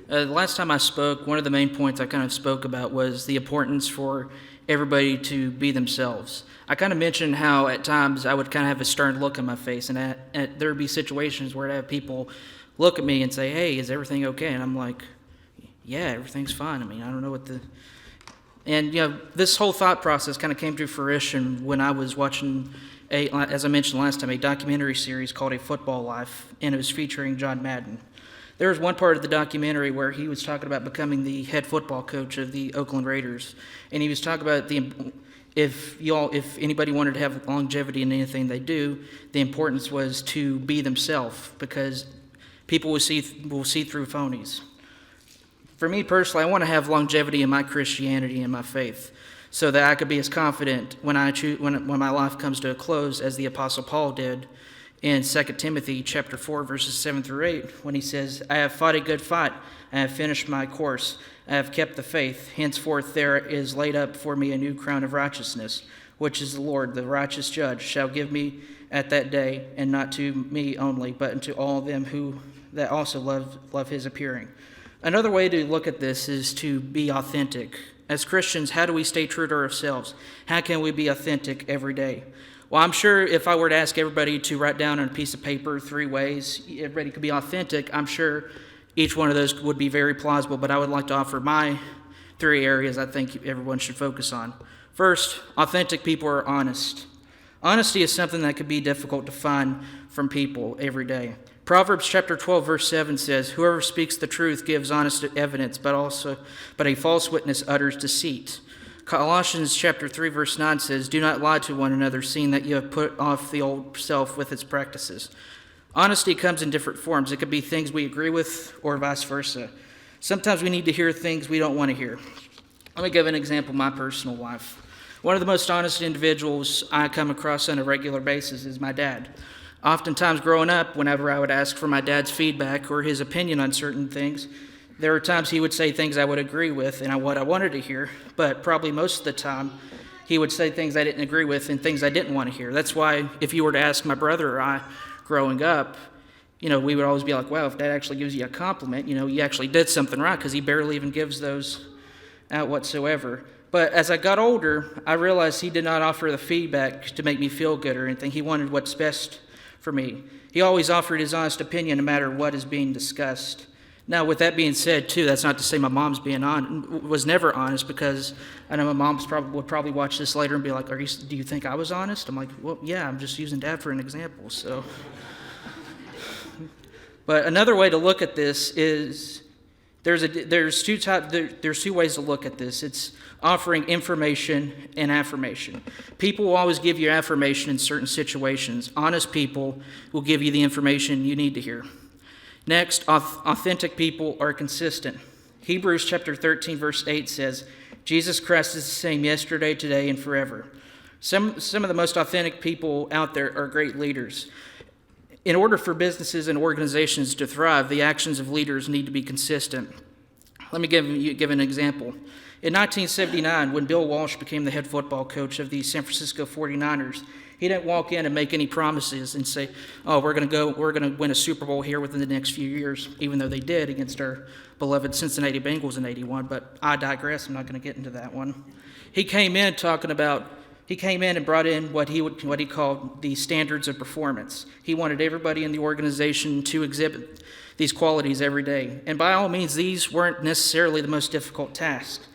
The last time I spoke, one of the main points I kind of spoke about was the importance for everybody to be themselves. I kind of mentioned how at times I would kind of have a stern look on my face, and there would be situations where I'd have people look at me and say, "Hey, is everything okay?" And I'm like, "Yeah, everything's fine." I mean, I don't know what the... And, this whole thought process kind of came to fruition when I was watching, as I mentioned last time, a documentary series called A Football Life, and it was featuring John Madden. There was one part of the documentary where he was talking about becoming the head football coach of the Oakland Raiders, and he was talking about if anybody wanted to have longevity in anything they do, the importance was to be themselves, because people will see through phonies. For me personally, I want to have longevity in my Christianity and my faith, so that I could be as confident when my life comes to a close as the Apostle Paul did in 2 Timothy chapter 4, verses 7 through 8, when he says, "I have fought a good fight, I have finished my course, I have kept the faith. Henceforth there is laid up for me a new crown of righteousness, which is the Lord, the righteous judge, shall give me at that day, and not to me only, but unto all them that also love his appearing." Another way to look at this is to be authentic. As Christians, how do we stay true to ourselves? How can we be authentic every day? Well, I'm sure if I were to ask everybody to write down on a piece of paper 3 ways everybody could be authentic, I'm sure each one of those would be very plausible, but I would like to offer my 3 areas I think everyone should focus on. First, authentic people are honest. Honesty is something that could be difficult to find from people every day. Proverbs chapter 12, verse 7 says, "Whoever speaks the truth gives honest evidence, but a false witness utters deceit." Colossians chapter 3, verse 9 says, "Do not lie to one another, seeing that you have put off the old self with its practices." Honesty comes in different forms. It could be things we agree with or vice versa. Sometimes we need to hear things we don't want to hear. Let me give an example of my personal life. One of the most honest individuals I come across on a regular basis is my dad. Oftentimes growing up, whenever I would ask for my dad's feedback or his opinion on certain things, there were times he would say things I would agree with and what I wanted to hear, but probably most of the time he would say things I didn't agree with and things I didn't want to hear. That's why if you were to ask my brother or I growing up, we would always be like, "Wow, if Dad actually gives you a compliment, you actually did something right," because he barely even gives those out whatsoever. But as I got older, I realized he did not offer the feedback to make me feel good or anything. He wanted what's best for me. He always offered his honest opinion no matter what is being discussed. Now, with that being said, too, that's not to say my mom's was never honest, because I know my mom would probably watch this later and be like, "Do you think I was honest?" I'm like, "Well, yeah, I'm just using Dad for an example." So, but another way to look at this is there's 2 ways to look at this. It's offering information and affirmation. People will always give you affirmation in certain situations. Honest people will give you the information you need to hear. Next, authentic people are consistent. Hebrews chapter 13, verse 8 says, "Jesus Christ is the same yesterday, today, and forever." Some of the most authentic people out there are great leaders. In order for businesses and organizations to thrive, the actions of leaders need to be consistent. Let me give an example. In 1979, when Bill Walsh became the head football coach of the San Francisco 49ers, he didn't walk in and make any promises and say, "Oh, we're going to win a Super Bowl here within the next few years," even though they did against our beloved Cincinnati Bengals in '81. But I digress. I'm not going to get into that one. He came in and brought in what he called the standards of performance. He wanted everybody in the organization to exhibit these qualities every day. And by all means, these weren't necessarily the most difficult tasks.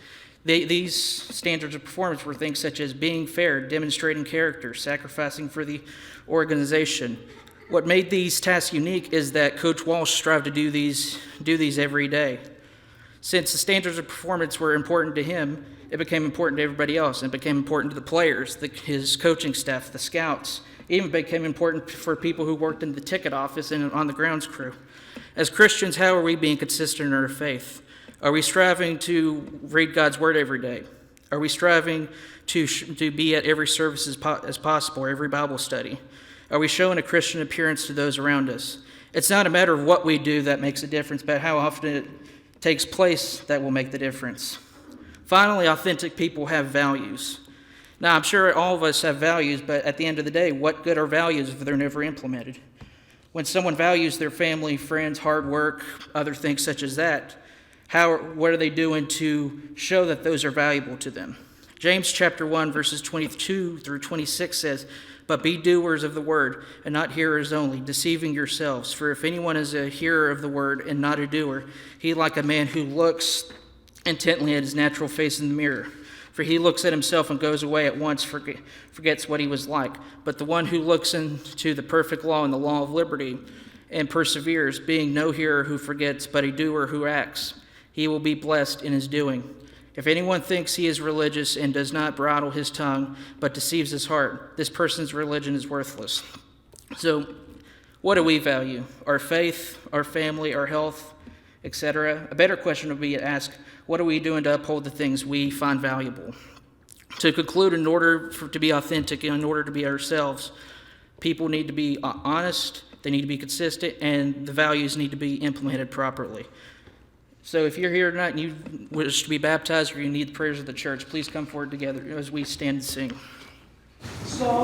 These standards of performance were things such as being fair, demonstrating character, sacrificing for the organization. What made these tasks unique is that Coach Walsh strived to do these every day. Since the standards of performance were important to him, it became important to everybody else. It became important to the players, his coaching staff, the scouts. It even became important for people who worked in the ticket office and on the grounds crew. As Christians, how are we being consistent in our faith? Are we striving to read God's Word every day? Are we striving to be at every service as possible, or every Bible study? Are we showing a Christian appearance to those around us? It's not a matter of what we do that makes a difference, but how often it takes place that will make the difference. Finally, authentic people have values. Now, I'm sure all of us have values, but at the end of the day, what good are values if they're never implemented? When someone values their family, friends, hard work, other things such as that, what are they doing to show that those are valuable to them? James chapter 1, verses 22 through 26 says, "But be doers of the word, and not hearers only, deceiving yourselves. For if anyone is a hearer of the word and not a doer, he like a man who looks intently at his natural face in the mirror. For he looks at himself and goes away at once, forgets what he was like. But the one who looks into the perfect law and the law of liberty and perseveres, being no hearer who forgets, but a doer who acts, he will be blessed in his doing. If anyone thinks he is religious and does not bridle his tongue, but deceives his heart, this person's religion is worthless." So, what do we value? Our faith, our family, our health, etc.? A better question would be to ask, what are we doing to uphold the things we find valuable? To conclude, in order to be authentic, in order to be ourselves, people need to be honest, they need to be consistent, and the values need to be implemented properly. So if you're here tonight and you wish to be baptized or you need the prayers of the church, please come forward together as we stand and sing.